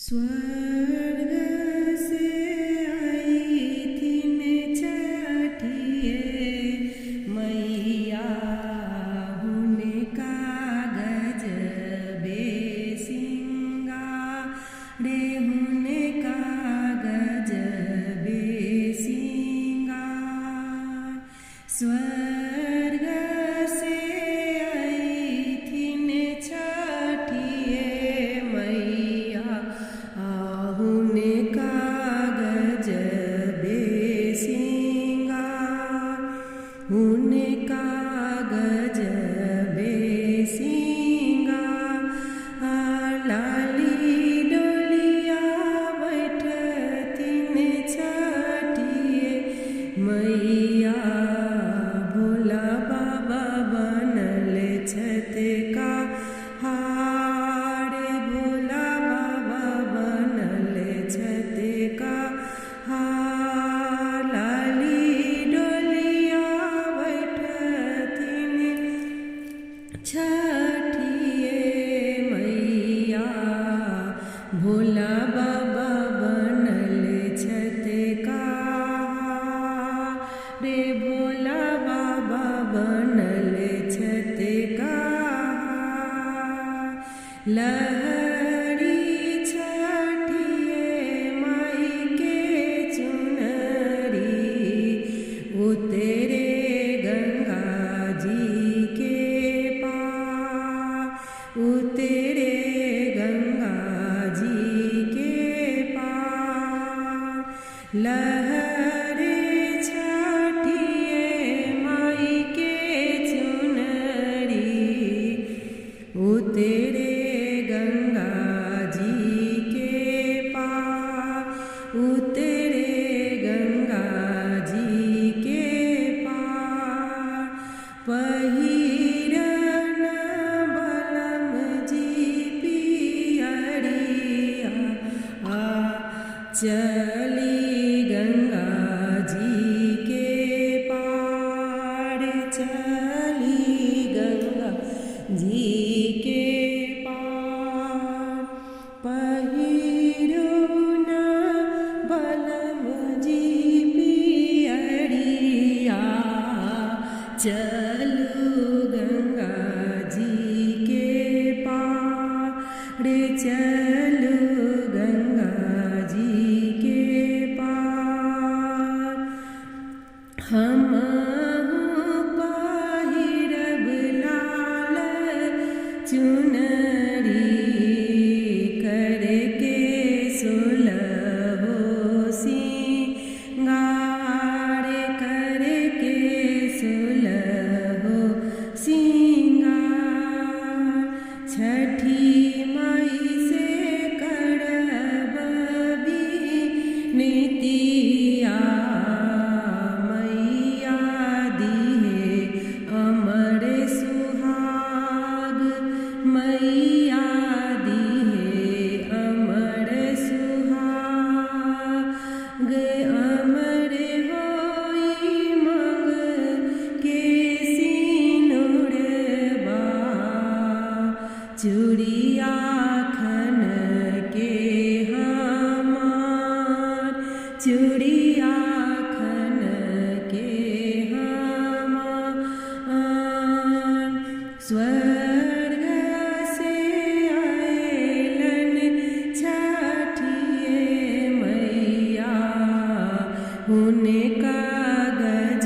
स्वर्ग से आई थिन छठिए मैया हुन कागज बेसिंगारे हुन कागज बेसिंगार स्वर्ग से आई थिन छठिए मैया हुन कागज बेसिंगार हुन कागज बेसिंगार लाली डोलिया बैठतिन छठिए मैया भोला बाबा बनल छत का हार भोला बाबा बनल छत का हार लाली डोलिया बैठतिन छठिए मैया भोला बाबा बनल छत का रे भोला बाबा बनल छत का लहरी छठिए माई के चुनरी उतरे गंगा जी के पार उतरे गंगा जी के पार लहरे छठिए माई के चुनरी उतरे गंगा जी के पार उतरे गंगा जी के पार पहिरन बलम जी पियरिया चली गंगा जी के पार चली गंगा जी के पार पहिरुन बलम जी पियरिया चलू गंगा जी के पार रे चलू गंगा जी के पार हम पहिरब लाल चुनरी करके सोलहो सिंगार करके सोलहो सिंगार छठी माई से करब विनतिया मैया दिहे अमर सुहाग मैया दिहे अमर सुहाग अमर होई मंग के सिनुरबा चूड़िया खन के हमार चूड़िया खन के हमार स्वर्ग से आएलन छठिए मैया हुन कागज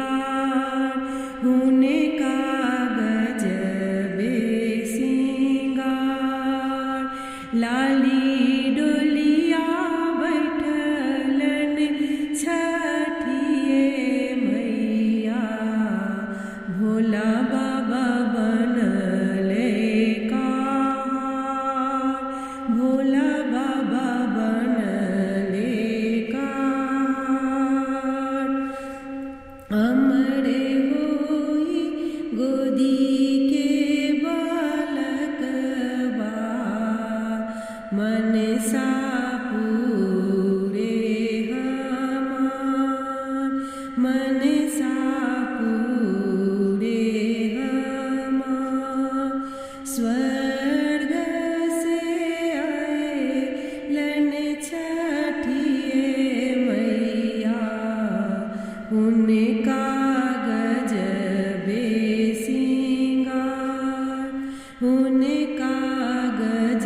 बेसिंगार हुन कागज बेसिंगार लाली डोलिया बैठलन छठिए मैया भोला बाबा बनल कार भोला बाबा बनल कार अमर होई गोदी के बालकबा मनसा पूरे हमार मनसा पूरे हमार स्वर्ग से उन कागज